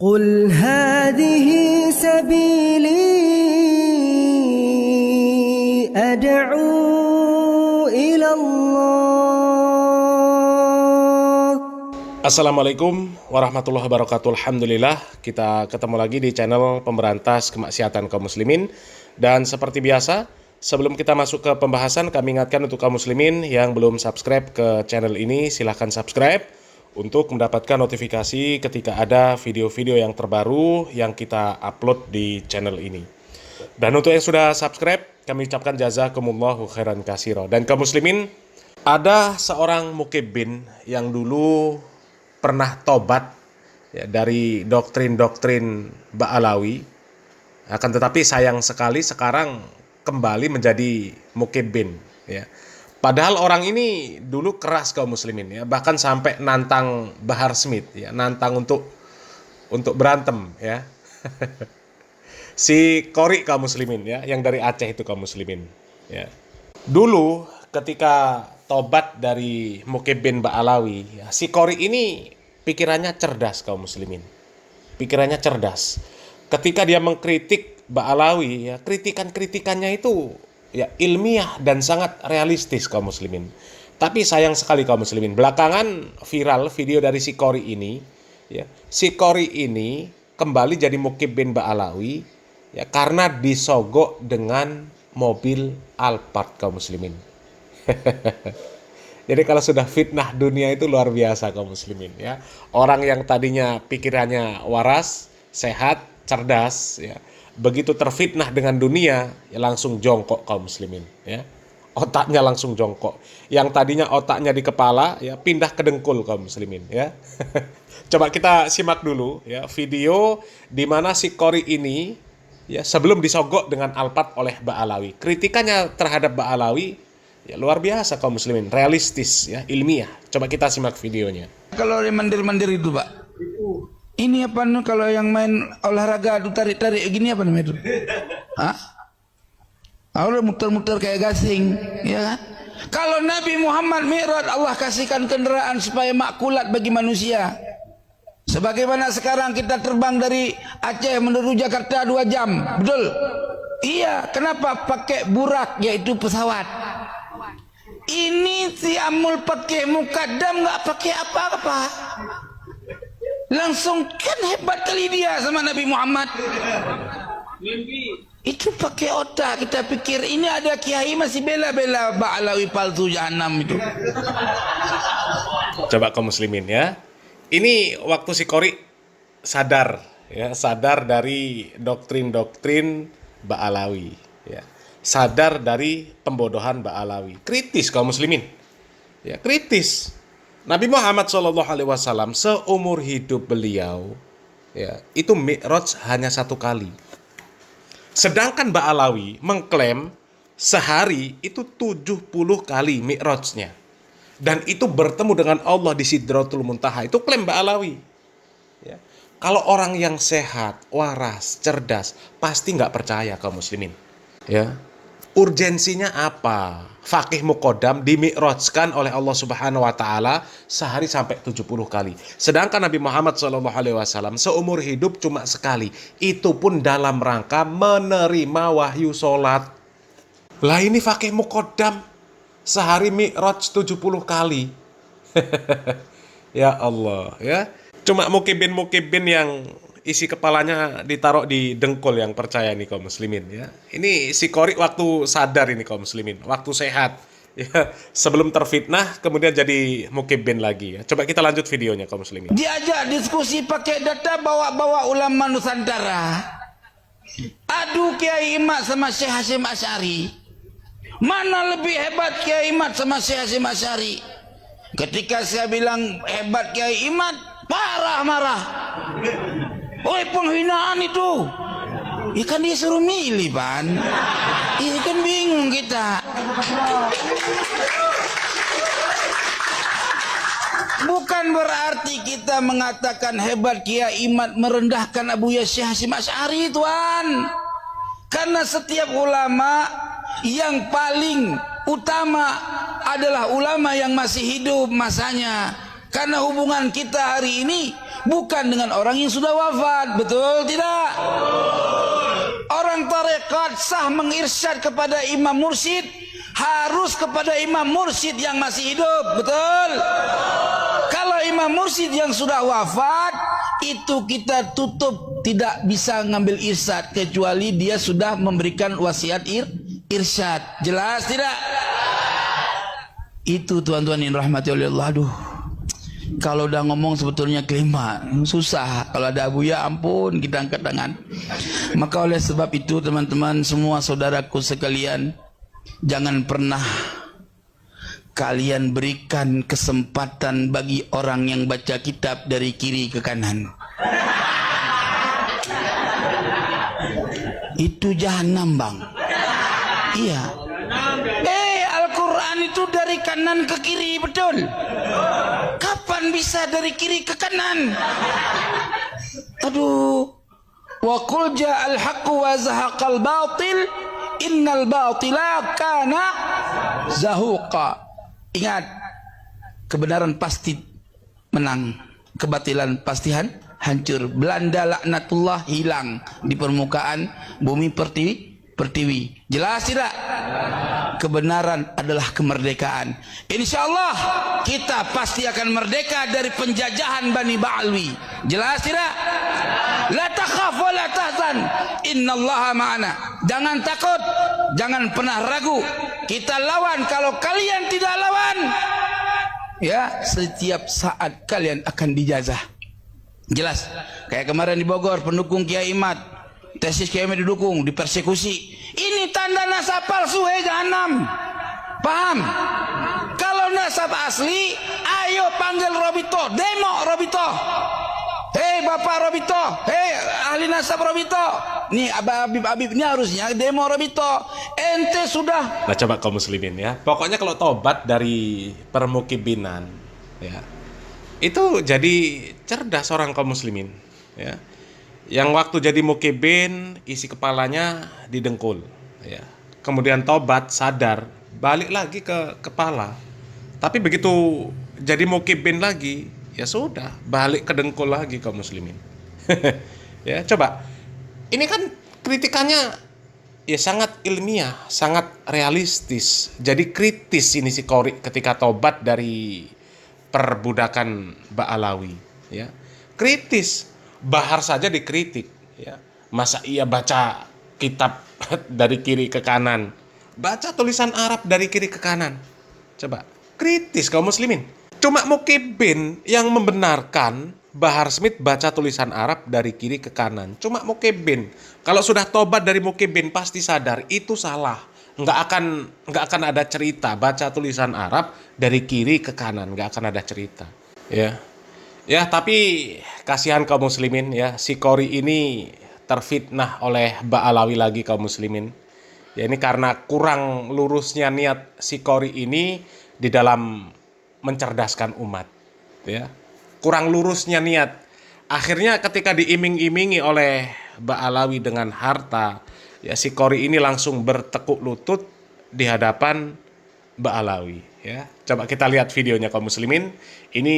قل هذه سبيلي أدعو إلى الله. Assalamualaikum warahmatullahi wabarakatuh. Alhamdulillah, kita ketemu lagi di channel pemberantas kemaksiatan kaum muslimin. Dan seperti biasa, sebelum kita masuk ke pembahasan, kami ingatkan untuk kaum muslimin yang belum subscribe ke channel ini, silahkan subscribe untuk mendapatkan notifikasi ketika ada video-video yang terbaru yang kita upload di channel ini. Dan untuk yang sudah subscribe, kami ucapkan jazakumullahu khairan katsira. Dan kaum muslimin, ada seorang mukibbin yang dulu pernah tobat ya, dari doktrin-doktrin Ba'alawi, akan tetapi sayang sekali sekarang kembali menjadi mukibbin ya. Padahal orang ini dulu keras kaum muslimin ya, bahkan sampai nantang Bahar Smith ya, nantang untuk berantem ya. Si Qori kaum muslimin ya, yang dari Aceh itu kaum muslimin ya. Dulu ketika tobat dari mukibbin Ba'alawi ya, si Qori ini pikirannya cerdas kaum muslimin. Pikirannya cerdas. Ketika dia mengkritik Ba'alawi ya, kritikannya itu ya ilmiah dan sangat realistis kaum muslimin. Tapi sayang sekali kaum muslimin, belakangan viral video dari si Qori ini ya. Si Qori ini kembali jadi mukibbin Ba'alawi ya, karena disogok dengan mobil Alphard kaum muslimin. Jadi kalau sudah fitnah dunia itu luar biasa kaum muslimin ya. Orang yang tadinya pikirannya waras, sehat, cerdas ya, begitu terfitnah dengan dunia ya langsung jongkok kaum muslimin ya. Otaknya langsung jongkok. Yang tadinya otaknya di kepala ya pindah ke dengkul kaum muslimin ya. Coba kita simak dulu ya video di mana si Qori ini ya sebelum disogok dengan Alphard oleh Ba'alawi. Kritikannya terhadap Ba'alawi ya luar biasa kaum muslimin, realistis ya, ilmiah. Coba kita simak videonya. Kalau mandir-mandir itu, Pak. Ini apa nih kalau yang main olahraga itu tarik-tarik gini apa namanya itu? Hah? Udah muter-muter kayak gasing, ya kan? Kalau Nabi Muhammad Mi'raj, Allah kasihkan kendaraan supaya makulat bagi manusia. Sebagaimana sekarang kita terbang dari Aceh menuju Jakarta 2 jam, betul? Iya, kenapa pakai burak yaitu pesawat? Ini si Amul pakai mukaddam, nggak pakai apa-apa. Langsung kan hebat kali dia sama Nabi Muhammad. Itu pakai otak. Kita pikir ini ada kiai masih bela-bela Ba'alawi palsu jahanam itu. Coba kaum muslimin ya. Ini waktu si Qori sadar ya, sadar dari doktrin-doktrin Ba'alawi ya. Sadar dari pembodohan Ba'alawi. Kritis kaum muslimin. Ya, kritis. Nabi Muhammad SAW seumur hidup beliau ya, itu Mi'raj hanya 1 kali. Sedangkan Ba'alawi mengklaim sehari itu 70 kali Mi'rajnya. Dan itu bertemu dengan Allah di Sidratul Muntaha. Itu klaim Ba'alawi ya. Kalau orang yang sehat, waras, cerdas pasti nggak percaya kaum muslimin ya. Urgensinya apa? Faqih muqaddam dimi'rajkan oleh Allah Subhanahu wa taala sehari sampai 70 kali. Sedangkan Nabi Muhammad SAW seumur hidup cuma sekali. Itu pun dalam rangka menerima wahyu sholat. Lah ini faqih muqaddam sehari mi'raj 70 kali. Ya Allah ya. Cuma mukibbin yang isi kepalanya ditaruh di dengkul yang percaya nih kaum muslimin ya. Ini si Qori waktu sadar ini kaum muslimin, waktu sehat ya, sebelum terfitnah kemudian jadi mukibbin lagi ya. Coba kita lanjut videonya kaum muslimin. Diajak diskusi pakai data, bawa ulama Nusantara. Adu Kiai Imad sama Syekh Hasyim Asy'ari. Mana lebih hebat Kiai Imad sama Syekh Hasyim Asy'ari? Ketika saya bilang hebat Kiai Imad, marah. Oi, penghinaan itu. Ikan dia suruh milih, Pan. Kan bingung kita. Bukan berarti kita mengatakan hebat Kiai Imad merendahkan Abu Syekh Hasyim Asy'ari, Tuan. Karena setiap ulama yang paling utama adalah ulama yang masih hidup masanya. Karena hubungan kita hari ini bukan dengan orang yang sudah wafat. Betul tidak? Orang tarekat sah mengirsyad kepada imam mursyid harus kepada imam mursyid yang masih hidup. Betul? Kalau imam mursyid yang sudah wafat, itu kita tutup, tidak bisa ngambil irsyad kecuali dia sudah memberikan wasiat irsyad. Jelas tidak? Itu tuan-tuan yang rahmati oleh Allah. Aduh, kalau udah ngomong sebetulnya kelima susah. Kalau ada Abuya ampun kita angkat tangan. Maka oleh sebab itu teman-teman semua saudaraku sekalian, jangan pernah kalian berikan kesempatan bagi orang yang baca kitab dari kiri ke kanan. Itu jahanam, Bang. Iya. Al-Quran itu dari kanan ke kiri, betul? Kapan bisa dari kiri ke kanan? Aduh. Wa qul ja'al haqqu wa zahaqal batil innal batila kana zahuqa. Ingat, kebenaran pasti menang, kebatilan pasti hancur. Belanda laknatullah hilang di permukaan bumi pertiwi. Jelas tidak? Kebenaran adalah kemerdekaan. Insyaallah kita pasti akan merdeka dari penjajahan Bani Ba'alwi. Jelas tidak? La takhaf wa la tahzan, innallaha ma'ana. Jangan takut, jangan pernah ragu. Kita lawan. Kalau kalian tidak lawan, ya setiap saat kalian akan dijazah. Jelas? Kayak kemarin di Bogor, pendukung Kiai Imad, tesis Kiai Imad didukung, dipersekusi. Ini tanda nasab palsu, jahanam. Paham? Kalau nasab asli, ayo panggil Robito, demo Robito. Hei Bapak Robito, hei ahli nasab Robito. Nih Habib ini harusnya demo Robito. Ente sudah. Nah coba kaum muslimin ya. Pokoknya kalau tobat dari permukibinan ya, itu jadi cerdas orang kaum muslimin ya. Yang waktu jadi mukibin isi kepalanya didengkul ya. Kemudian tobat, sadar, balik lagi ke kepala. Tapi begitu jadi mukibin lagi, ya sudah, balik ke dengkul lagi kaum muslimin. Ya, coba. Ini kan kritikannya ya sangat ilmiah, sangat realistis. Jadi kritis ini si Qori ketika tobat dari perbudakan Ba'alawi ya. Kritis. Bahar saja dikritik ya. Masa iya baca kitab dari kiri ke kanan, baca tulisan Arab dari kiri ke kanan? Coba kritis kaum muslimin. Cuma Mukibin yang membenarkan Bahar Smith baca tulisan Arab dari kiri ke kanan. Cuma Mukibin. Kalau sudah tobat dari Mukibin pasti sadar itu salah. Nggak akan ada cerita baca tulisan Arab dari kiri ke kanan, nggak akan ada cerita ya. Ya, tapi kasihan kaum muslimin ya, si Qori ini terfitnah oleh Ba'alawi lagi kaum muslimin. Ya ini karena kurang lurusnya niat si Qori ini di dalam mencerdaskan umat ya. Kurang lurusnya niat. Akhirnya ketika diiming-imingi oleh Ba'alawi dengan harta, ya si Qori ini langsung bertekuk lutut di hadapan Ba'alawi ya. Coba kita lihat videonya kaum muslimin. Ini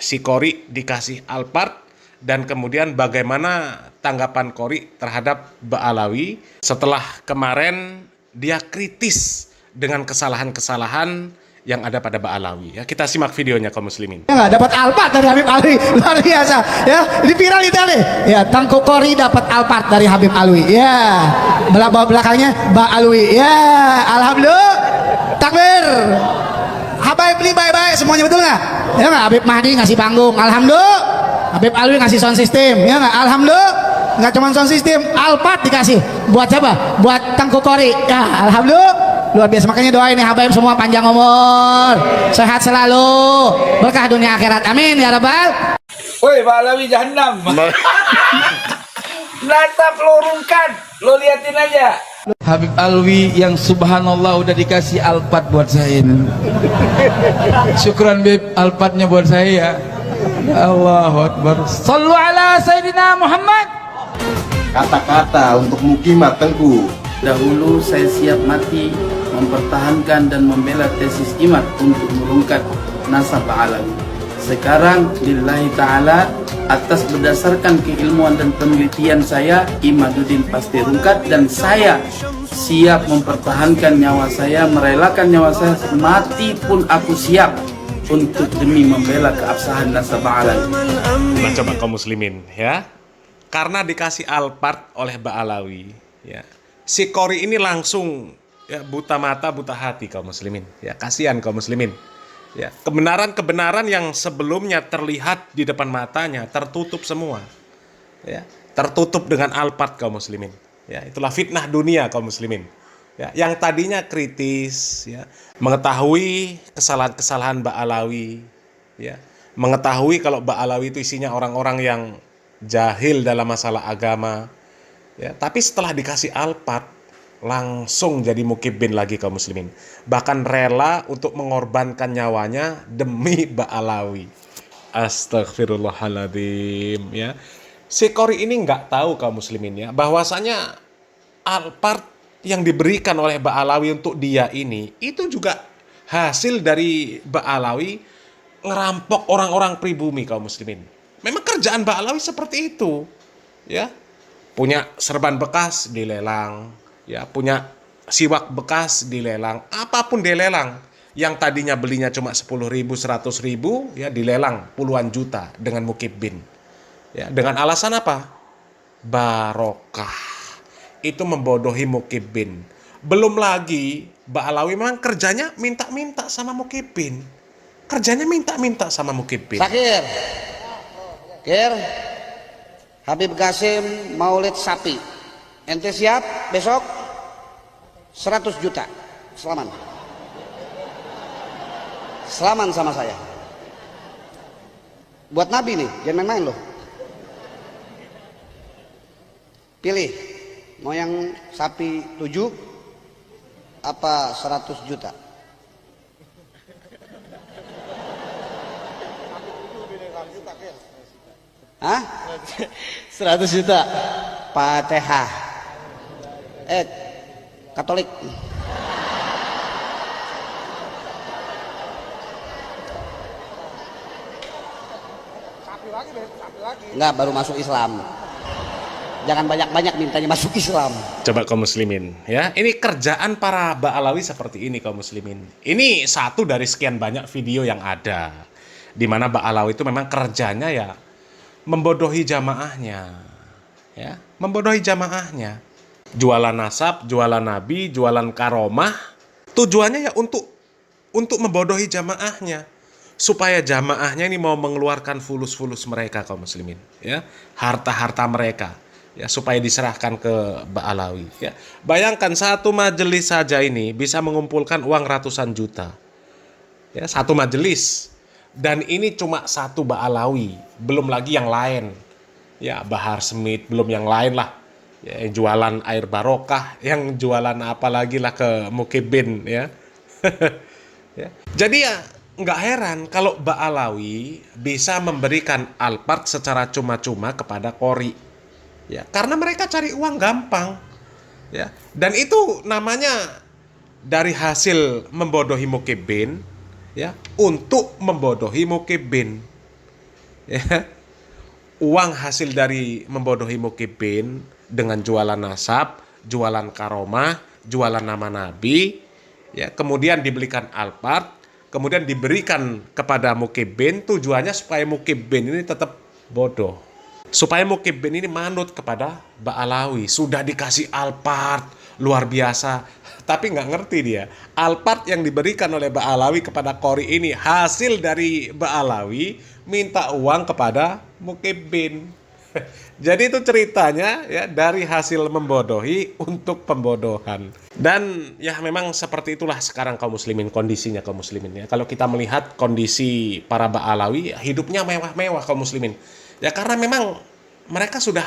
si Qori dikasih Alphard dan kemudian bagaimana tanggapan Qori terhadap Ba'alawi setelah kemarin dia kritis dengan kesalahan-kesalahan yang ada pada Ba'alawi ya. Kita simak videonya kaum muslimin. Ya, dapat Alphard dari Habib Alwi, luar biasa ya. Ini viral itu nih ya, Tangku Qori dapat Alphard dari Habib Alwi ya. Belakangnya Ba'alwi ya. Alhamdulillah, takbir. Habaib beli baik-baik semuanya, betul nggak? Ya nggak? Habib Mahdi ngasih panggung, alhamdulillah. Habib Alwi ngasih sound system, ya nggak? Alhamdulillah. Nggak cuma sound system, Alphard dikasih. Buat siapa? Buat Tangku Qori. Ya, alhamdulillah. Luar biasa. Makanya doain nih Habaib semua panjang umur, sehat selalu, berkah dunia akhirat. Amin ya rabbal. Woi Ba'alawi jahanam. Natap lo rungkat, lo liatin aja. Habib Alwi yang subhanallah udah dikasih Alphard buat saya ini. Syukran Bib, Alphardnya buat saya ya. Allahu Akbar. Sallu ala Sayyidina Muhammad. Kata-kata untuk Mukimat Tengku. Dahulu saya siap mati mempertahankan dan membela tesis Imad untuk mengungkap nasab Ba'alawi. Sekarang billahi ta'ala, atas berdasarkan keilmuan dan penelitian saya, Imaduddin pasti rungkat, dan saya siap mempertahankan nyawa saya, merelakan nyawa saya, mati pun aku siap untuk demi membela keabsahan nasab Alawi. Nah, coba kaum muslimin ya. Karena dikasih Alphard oleh Ba'alawi, ya. Si Qori ini langsung ya buta mata, buta hati kaum muslimin. Ya, kasihan kaum muslimin. Ya, kebenaran-kebenaran yang sebelumnya terlihat di depan matanya tertutup semua. Ya, tertutup dengan Alphard kaum muslimin. Ya, itulah fitnah dunia kaum muslimin. Ya, yang tadinya kritis, ya, mengetahui kesalahan-kesalahan Ba'alawi, ya, mengetahui kalau Ba'alawi itu isinya orang-orang yang jahil dalam masalah agama, ya, tapi setelah dikasih Alphard langsung jadi mukibbin lagi kaum muslimin, bahkan rela untuk mengorbankan nyawanya demi Ba'alawi. Astagfirullahaladzim, ya. Si Qori ini nggak tahu kaum muslimin ya, bahwasanya Alphard yang diberikan oleh Ba'alawi untuk dia ini itu juga hasil dari Ba'alawi ngerampok orang-orang pribumi kaum muslimin. Memang kerjaan Ba'alawi seperti itu, ya. Punya serban bekas dilelang, ya, punya siwak bekas dilelang, apapun dilelang. Yang tadinya belinya cuma 10.000, 100.000, ya dilelang puluhan juta dengan mukibbin. Ya, dengan alasan apa? Barokah. Itu membodohi mukibbin. Belum lagi Ba'alawi memang kerjanya minta-minta sama mukibbin. Kerjanya minta-minta sama mukibbin. Sakir, Kir, Habib Qasim Maulid sapi. Ente siap besok 100 juta. Selaman. Selaman sama saya. Buat Nabi nih, jangan main-main loh. Pilih, mau yang sapi 7 apa 100 juta? Hah? 100 juta. Fatihah. Katolik. Enggak, baru masuk Islam. Jangan banyak-banyak mintanya masuk Islam. Coba kaum muslimin, ya. Ini kerjaan para Ba'alawi seperti ini kaum muslimin. Ini satu dari sekian banyak video yang ada, di mana Ba'alawi itu memang kerjanya ya membodohi jamaahnya, ya, membodohi jamaahnya. Jualan nasab, jualan nabi, jualan karomah. Tujuannya ya untuk membodohi jamaahnya, supaya jamaahnya ini mau mengeluarkan fulus-fulus mereka kaum muslimin, ya, harta-harta mereka, ya, supaya diserahkan ke Ba'alawi, ya. Bayangkan satu majelis saja ini bisa mengumpulkan uang ratusan juta, ya, satu majelis, dan ini cuma satu Ba'alawi, belum lagi yang lain, ya, Bahar Smith, belum yang lain lah, ya, yang jualan air barokah, yang jualan apa lagi lah ke mukibbin, ya. Ya. Jadi ya nggak heran kalau Ba'alawi bisa memberikan Alphard secara cuma-cuma kepada Qori, ya, karena mereka cari uang gampang, ya, dan itu namanya dari hasil membodohi mukibbin, ya, untuk membodohi mukibbin, ya. Uang hasil dari membodohi mukibbin dengan jualan nasab, jualan karomah, jualan nama nabi, ya, kemudian dibelikan Alphard, kemudian diberikan kepada mukibbin, tujuannya supaya mukibbin ini tetap bodoh, supaya mukibbin ini manut kepada Ba'alawi. Sudah dikasih Alphard luar biasa, tapi nggak ngerti dia Alphard yang diberikan oleh Ba'alawi kepada Qori ini hasil dari Ba'alawi minta uang kepada mukibbin. Jadi itu ceritanya, ya, dari hasil membodohi untuk pembodohan. Dan ya memang seperti itulah sekarang kaum muslimin, kondisinya kaum muslimin, ya. Kalau kita melihat kondisi para Ba'alawi, hidupnya mewah-mewah kaum muslimin. Ya karena memang mereka sudah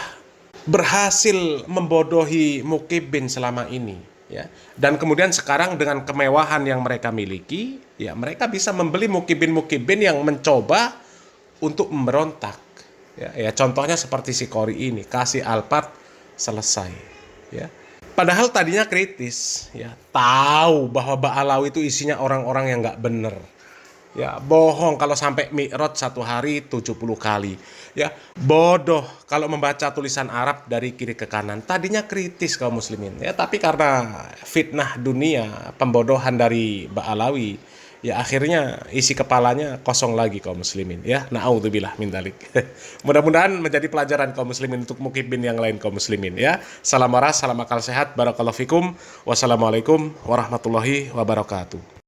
berhasil membodohi mukibbin selama ini, ya. Dan kemudian sekarang dengan kemewahan yang mereka miliki, ya, mereka bisa membeli mukibbin-mukibbin yang mencoba untuk memberontak. Ya, contohnya seperti si Qori ini, kasih Alphard selesai, ya. Padahal tadinya kritis, ya, tahu bahwa Ba'alawi itu isinya orang-orang yang nggak bener, Ya, bohong kalau sampai mi'raj 1 hari 70 kali. Ya, bodoh kalau membaca tulisan Arab dari kiri ke kanan. Tadinya kritis kaum muslimin. Ya, tapi karena fitnah dunia, pembodohan dari Ba'alawi, ya akhirnya isi kepalanya kosong lagi kaum muslimin. Ya, na'udzubillah min dzalik. Mudah-mudahan menjadi pelajaran kaum muslimin untuk mukibin yang lain kaum muslimin ya. Salam waras, salam akal sehat, barakallahu fikum. Wassalamualaikum warahmatullahi wabarakatuh.